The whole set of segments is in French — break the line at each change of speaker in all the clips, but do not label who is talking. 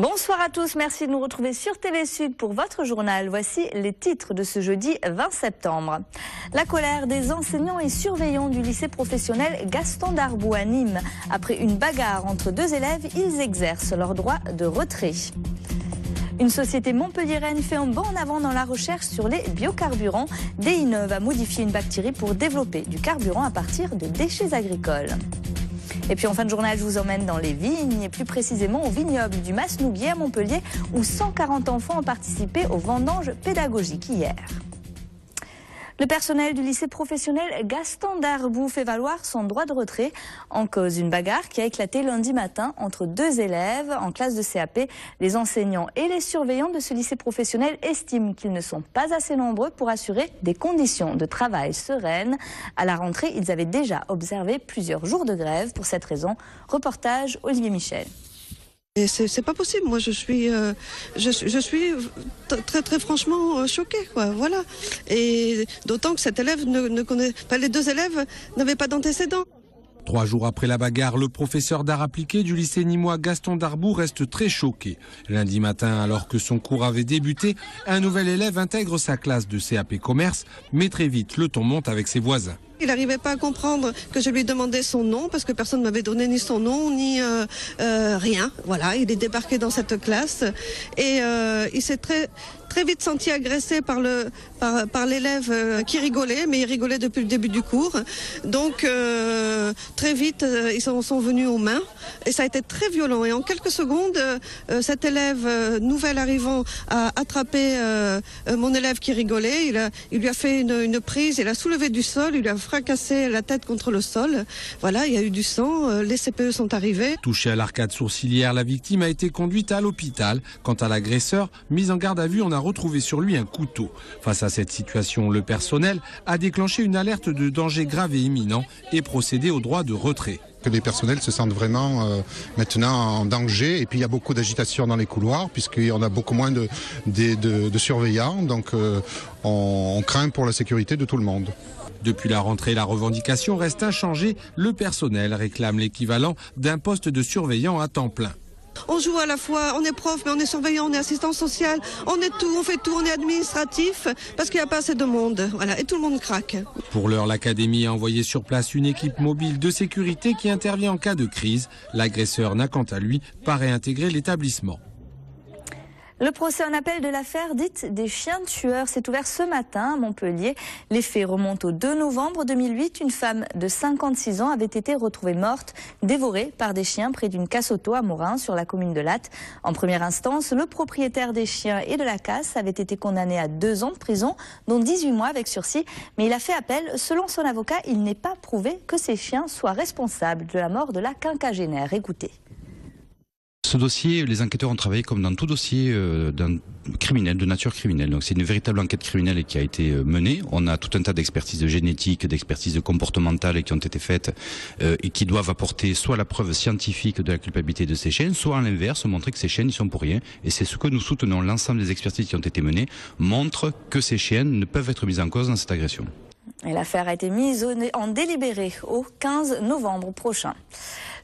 Bonsoir à tous, merci de nous retrouver sur TV Sud pour votre journal. Voici les titres de ce jeudi 20 septembre. La colère des enseignants et surveillants du lycée professionnel Gaston Darboux à Nîmes. Après une bagarre entre deux élèves, ils exercent leur droit de retrait. Une société montpelliéraine fait un bond en avant dans la recherche sur les biocarburants. DINOV a modifié une bactérie pour développer du carburant à partir de déchets agricoles. Et puis en fin de journal, je vous emmène dans les vignes et plus précisément au vignoble du Masnouguier à Montpellier où 140 enfants ont participé aux vendanges pédagogiques hier. Le personnel du lycée professionnel Gaston Darboux fait valoir son droit de retrait en cause d'une bagarre qui a éclaté lundi matin entre deux élèves en classe de CAP. Les enseignants et les surveillants de ce lycée professionnel estiment qu'ils ne sont pas assez nombreux pour assurer des conditions de travail sereines. À la rentrée, ils avaient déjà observé plusieurs jours de grève. Pour cette raison, reportage Olivier Michel.
Et c'est pas possible. Moi, je suis très franchement choquée, quoi. Voilà. Et d'autant que cet élève ne connaît pas, les deux élèves n'avaient pas d'antécédents.
3 jours après la bagarre, le professeur d'art appliqué du lycée nîmois Gaston Darboux reste très choqué. Lundi matin, alors que son cours avait débuté, un nouvel élève intègre sa classe de CAP commerce, mais très vite, le ton monte avec ses voisins.
Il n'arrivait pas à comprendre que je lui demandais son nom parce que personne ne m'avait donné ni son nom ni rien. Voilà, il est débarqué dans cette classe et il s'est très vite senti agressé par l'élève qui rigolait, mais il rigolait depuis le début du cours. Donc très vite, ils sont venus aux mains et ça a été très violent. Et en quelques secondes, cet élève nouvel arrivant a attrapé mon élève qui rigolait. Il lui a fait une prise, il a soulevé du sol, il lui a fracassé la tête contre le sol. Voilà, il y a eu du sang, les CPE sont arrivés.
Touchée à l'arcade sourcilière, la victime a été conduite à l'hôpital. Quant à l'agresseur, mis en garde à vue, on a retrouvé sur lui un couteau. Face à cette situation, le personnel a déclenché une alerte de danger grave et imminent et procédé au droit de retrait.
Que les personnels se sentent vraiment maintenant en danger et puis il y a beaucoup d'agitation dans les couloirs puisqu'on a beaucoup moins de surveillants, donc on craint pour la sécurité de tout le monde.
Depuis la rentrée, la revendication reste inchangée. Le personnel réclame l'équivalent d'un poste de surveillant à temps plein.
On joue à la fois, on est prof, mais on est surveillant, on est assistant social, on est tout, on fait tout, on est administratif, parce qu'il n'y a pas assez de monde. Voilà, et tout le monde craque.
Pour l'heure, l'académie a envoyé sur place une équipe mobile de sécurité qui intervient en cas de crise. L'agresseur n'a quant à lui pas réintégré l'établissement.
Le procès en appel de l'affaire dite des chiens tueurs s'est ouvert ce matin à Montpellier. Les faits remontent au 2 novembre 2008. Une femme de 56 ans avait été retrouvée morte, dévorée par des chiens près d'une casse auto à Morin, sur la commune de Latte. En première instance, le propriétaire des chiens et de la casse avait été condamné à 2 ans de prison, dont 18 mois avec sursis. Mais il a fait appel. Selon son avocat, il n'est pas prouvé que ces chiens soient responsables de la mort de la quinquagénaire. Écoutez.
Ce dossier, les enquêteurs ont travaillé comme dans tout dossier criminel, de nature criminelle. Donc c'est une véritable enquête criminelle qui a été menée. On a tout un tas d'expertises génétiques, d'expertises comportementales qui ont été faites et qui doivent apporter soit la preuve scientifique de la culpabilité de ces chiens, soit à l'inverse, montrer que ces chiens n'y sont pour rien. Et c'est ce que nous soutenons. L'ensemble des expertises qui ont été menées montrent que ces chiens ne peuvent être mis en cause dans cette agression.
Et l'affaire a été mise en délibéré au 15 novembre prochain.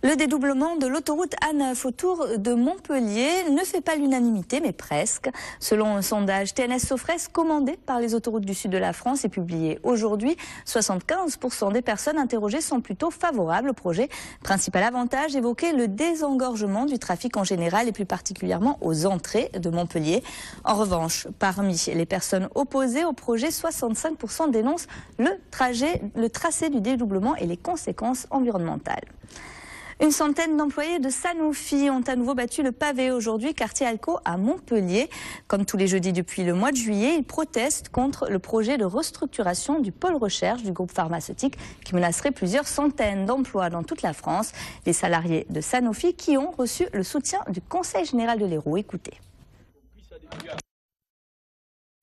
Le dédoublement de l'autoroute A9 autour de Montpellier ne fait pas l'unanimité, mais presque. Selon un sondage TNS Sofres commandé par les autoroutes du sud de la France et publié aujourd'hui, 75% des personnes interrogées sont plutôt favorables au projet. Principal avantage évoqué, le désengorgement du trafic en général et plus particulièrement aux entrées de Montpellier. En revanche, parmi les personnes opposées au projet, 65% dénoncent le tracé du dédoublement et les conséquences environnementales. Une centaine d'employés de Sanofi ont à nouveau battu le pavé aujourd'hui, quartier Alco à Montpellier. Comme tous les jeudis depuis le mois de juillet, ils protestent contre le projet de restructuration du pôle recherche du groupe pharmaceutique qui menacerait plusieurs centaines d'emplois dans toute la France. Les salariés de Sanofi qui ont reçu le soutien du Conseil général de l'Hérault. Écoutez.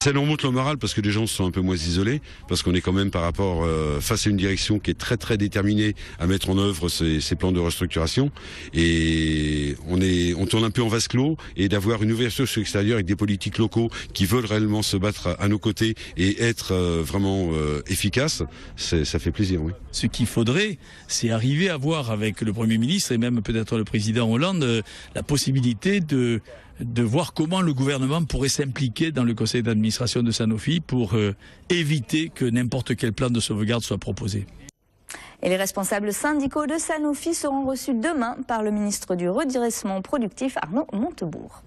Ça nous remonte le moral parce que les gens se sont un peu moins isolés, parce qu'on est quand même par rapport face à une direction qui est très très déterminée à mettre en œuvre ces plans de restructuration, et on tourne un peu en vase clos, et d'avoir une ouverture sur l'extérieur avec des politiques locaux qui veulent réellement se battre à nos côtés et être vraiment efficaces, ça fait plaisir, oui.
Ce qu'il faudrait, c'est arriver à voir avec le Premier ministre et même peut-être le président Hollande la possibilité de voir comment le gouvernement pourrait s'impliquer dans le conseil d'administration de Sanofi pour éviter que n'importe quel plan de sauvegarde soit proposé.
Et les responsables syndicaux de Sanofi seront reçus demain par le ministre du Redressement productif, Arnaud Montebourg.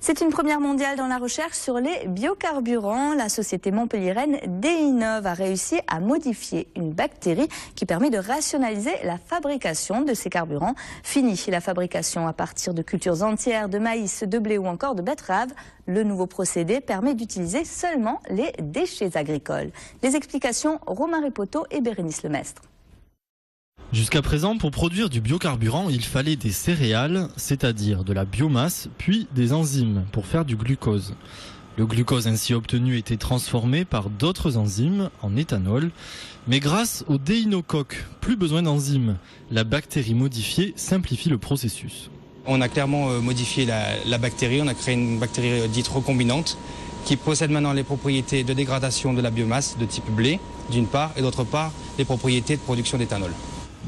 C'est une première mondiale dans la recherche sur les biocarburants. La société montpelliéraine Deinov a réussi à modifier une bactérie qui permet de rationaliser la fabrication de ces carburants. Fini la fabrication à partir de cultures entières, de maïs, de blé ou encore de betterave. Le nouveau procédé permet d'utiliser seulement les déchets agricoles. Les explications, Romain Repoto et Bérénice Lemestre.
Jusqu'à présent, pour produire du biocarburant, il fallait des céréales, c'est-à-dire de la biomasse, puis des enzymes pour faire du glucose. Le glucose ainsi obtenu était transformé par d'autres enzymes en éthanol. Mais grâce au déinocoque, plus besoin d'enzymes. La bactérie modifiée simplifie le processus.
On a clairement modifié la bactérie, on a créé une bactérie dite recombinante qui possède maintenant les propriétés de dégradation de la biomasse de type blé, d'une part, et d'autre part, les propriétés de production d'éthanol.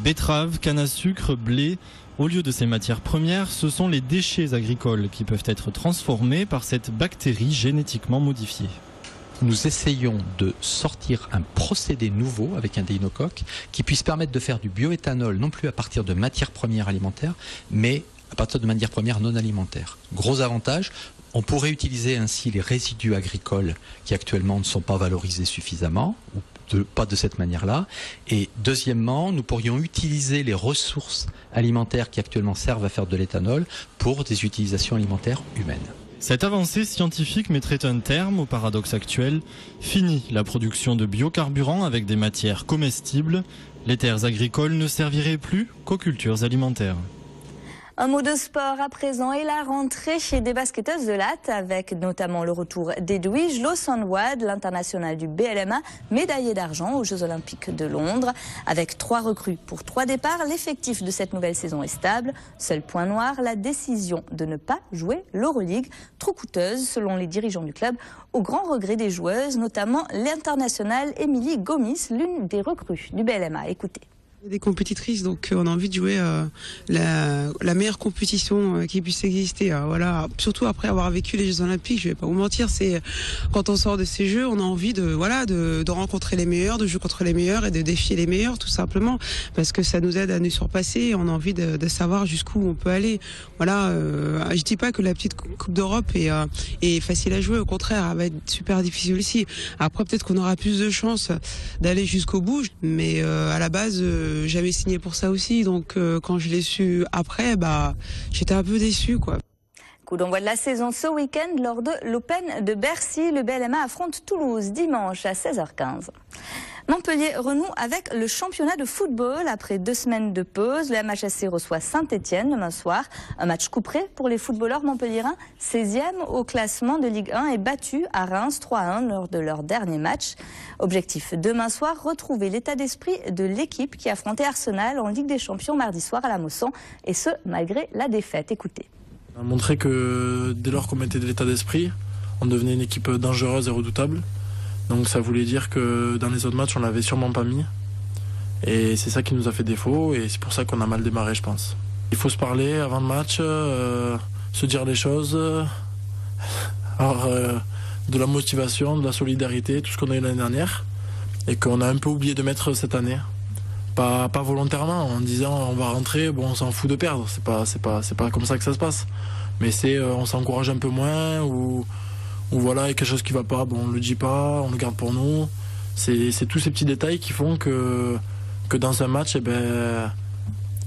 Betterave, canne à sucre, blé, au lieu de ces matières premières, ce sont les déchets agricoles qui peuvent être transformés par cette bactérie génétiquement modifiée.
Nous essayons de sortir un procédé nouveau avec un déinocoque qui puisse permettre de faire du bioéthanol non plus à partir de matières premières alimentaires, mais à partir de matières premières non alimentaires. Gros avantage, on pourrait utiliser ainsi les résidus agricoles qui actuellement ne sont pas valorisés suffisamment, ou pas de cette manière-là. Et deuxièmement, nous pourrions utiliser les ressources alimentaires qui actuellement servent à faire de l'éthanol pour des utilisations alimentaires humaines.
Cette avancée scientifique mettrait un terme au paradoxe actuel. Fini la production de biocarburants avec des matières comestibles. Les terres agricoles ne serviraient plus qu'aux cultures alimentaires.
Un mot de sport à présent et la rentrée chez des basketteuses de latte avec notamment le retour d'Edwige Lawson-Wade, l'international du BLMA, médaillé d'argent aux Jeux Olympiques de Londres. Avec 3 recrues pour 3 départs, l'effectif de cette nouvelle saison est stable. Seul point noir, la décision de ne pas jouer l'Euroleague, trop coûteuse selon les dirigeants du club, au grand regret des joueuses, notamment l'internationale Émilie Gomis, l'une des recrues du BLMA. Écoutez.
Des compétitrices, donc on a envie de jouer la meilleure compétition qui puisse exister. Voilà, surtout après avoir vécu les Jeux Olympiques, je vais pas vous mentir, c'est quand on sort de ces Jeux, on a envie de rencontrer les meilleurs, de jouer contre les meilleurs et de défier les meilleurs, tout simplement, parce que ça nous aide à nous surpasser. Et on a envie de savoir jusqu'où on peut aller. Voilà, je dis pas que la petite Coupe d'Europe est facile à jouer, au contraire, elle va être super difficile aussi. Après, peut-être qu'on aura plus de chances d'aller jusqu'au bout, mais à la base. J'avais signé pour ça aussi, donc quand je l'ai su après, j'étais un peu déçue, quoi.
Coup d'envoi de la saison ce week-end lors de l'Open de Bercy. Le BLMA affronte Toulouse dimanche à 16h15. Montpellier renoue avec le championnat de football après 2 semaines de pause. Le MHSC reçoit Saint-Etienne demain soir. Un match couperé pour les footballeurs montpelliérains. 16e au classement de Ligue 1 et battu à Reims 3-1 lors de leur dernier match. Objectif demain soir, retrouver l'état d'esprit de l'équipe qui affrontait Arsenal en Ligue des Champions mardi soir à la Mosson. Et ce, malgré la défaite. Écoutez.
On a montré que dès lors qu'on mettait de l'état d'esprit, on devenait une équipe dangereuse et redoutable. Donc ça voulait dire que dans les autres matchs, on l'avait sûrement pas mis. Et c'est ça qui nous a fait défaut et c'est pour ça qu'on a mal démarré, je pense. Il faut se parler avant le match, se dire les choses, avoir de la motivation, de la solidarité, tout ce qu'on a eu l'année dernière et qu'on a un peu oublié de mettre cette année. Pas volontairement, en disant on va rentrer, bon on s'en fout de perdre, c'est pas comme ça que ça se passe. Mais c'est on s'encourage un peu moins ou voilà, il y a quelque chose qui va pas, bon on le dit pas, on le garde pour nous. C'est tous ces petits détails qui font que dans un match,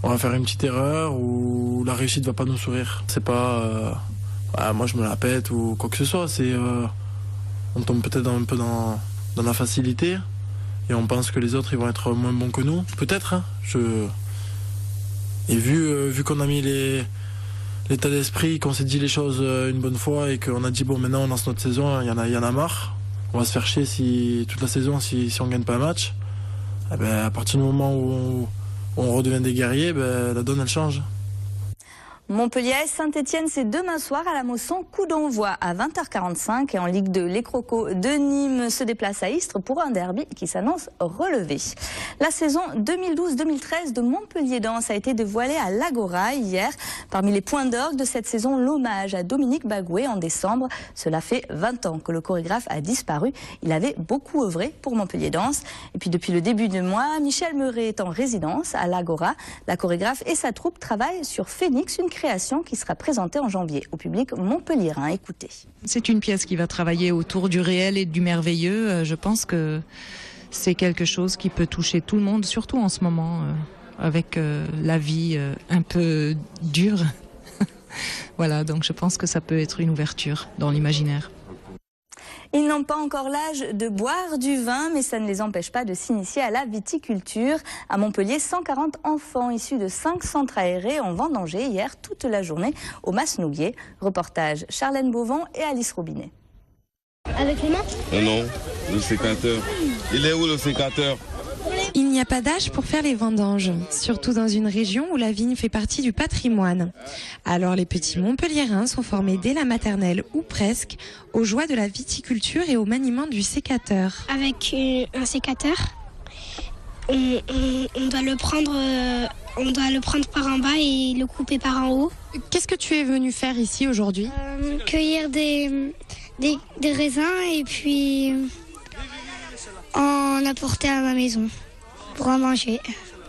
on va faire une petite erreur ou la réussite va pas nous sourire. C'est pas moi je me la pète ou quoi que ce soit, c'est on tombe peut-être un peu dans la facilité et on pense que les autres ils vont être moins bons que nous. Peut-être, hein, et vu qu'on a mis les l'état d'esprit, qu'on s'est dit les choses une bonne fois et qu'on a dit bon maintenant on lance notre saison, il y en a marre. On va se faire chier toute la saison si on gagne pas un match. Eh ben, à partir du moment où on redevient des guerriers, ben, la donne elle change.
Montpellier et Saint-Etienne, c'est demain soir à la Mosson, coup d'envoi à 20h45. Et en Ligue 2, les Crocos de Nîmes se déplacent à Istres pour un derby qui s'annonce relevé. La saison 2012-2013 de Montpellier Danse a été dévoilée à l'Agora hier. Parmi les points d'orgue de cette saison, l'hommage à Dominique Bagoué en décembre. Cela fait 20 ans que le chorégraphe a disparu. Il avait beaucoup œuvré pour Montpellier Danse. Et puis depuis le début du mois, Michel Meuret est en résidence à l'Agora. La chorégraphe et sa troupe travaillent sur Phénix, une création qui sera présentée en janvier au public montpelliérain. Écoutez.
C'est une pièce qui va travailler autour du réel et du merveilleux. Je pense que c'est quelque chose qui peut toucher tout le monde, surtout en ce moment, avec la vie un peu dure. Voilà, donc je pense que ça peut être une ouverture dans l'imaginaire.
Ils n'ont pas encore l'âge de boire du vin, mais ça ne les empêche pas de s'initier à la viticulture. À Montpellier, 140 enfants issus de 5 centres aérés ont vendangé hier toute la journée au Masnouguier. Reportage Charlène Beauvant et Alice Robinet.
Avec les mains ? Non, le sécateur. Il est où le sécateur ?
Il n'y a pas d'âge pour faire les vendanges, surtout dans une région où la vigne fait partie du patrimoine. Alors les petits Montpelliérains sont formés dès la maternelle ou presque aux joies de la viticulture et au maniement du sécateur.
Avec un sécateur, on doit le prendre par en bas et le couper par en haut.
Qu'est-ce que tu es venu faire ici aujourd'hui ?
Cueillir des raisins et puis en apporter à ma maison pour en manger.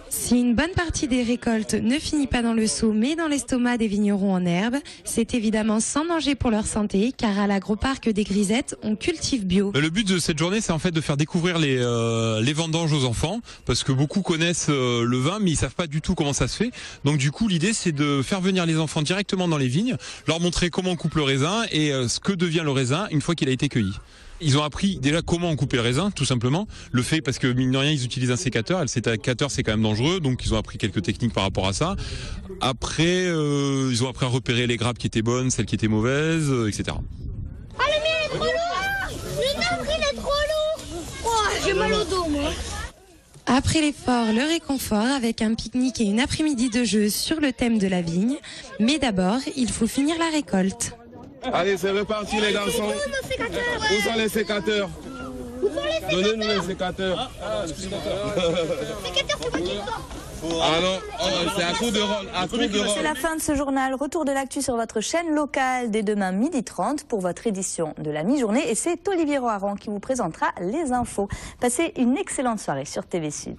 Si une bonne partie des récoltes ne finit pas dans le seau mais dans l'estomac des vignerons en herbe, c'est évidemment sans danger pour leur santé car à l'agroparc des Grisettes, on cultive bio.
Le but de cette journée, c'est en fait de faire découvrir les vendanges aux enfants parce que beaucoup connaissent le vin mais ils savent pas du tout comment ça se fait. Donc du coup, l'idée c'est de faire venir les enfants directement dans les vignes, leur montrer comment on coupe le raisin et ce que devient le raisin une fois qu'il a été cueilli. Ils ont appris déjà comment on coupait le raisin, tout simplement. Le fait parce que mine de rien, ils utilisent un sécateur. Le sécateur, c'est quand même dangereux, donc ils ont appris quelques techniques par rapport à ça. Après, ils ont appris à repérer les grappes qui étaient bonnes, celles qui étaient mauvaises, etc.
Ah, le mien est trop lourd! Le nôtre, il est trop lourd! Oh, j'ai mal au dos, moi.
Après l'effort, le réconfort avec un pique-nique et une après-midi de jeu sur le thème de la vigne. Mais d'abord, il faut finir la récolte.
Allez, c'est reparti les garçons. Où sont les sécateurs ? Donnez-nous les sécateurs. Ah non, c'est à coup de rôle.
C'est la fin de ce journal. Retour de l'actu sur votre chaîne locale dès demain 12h30 pour votre édition de la mi-journée. Et c'est Olivier Roaran qui vous présentera les infos. Passez une excellente soirée sur TV Sud.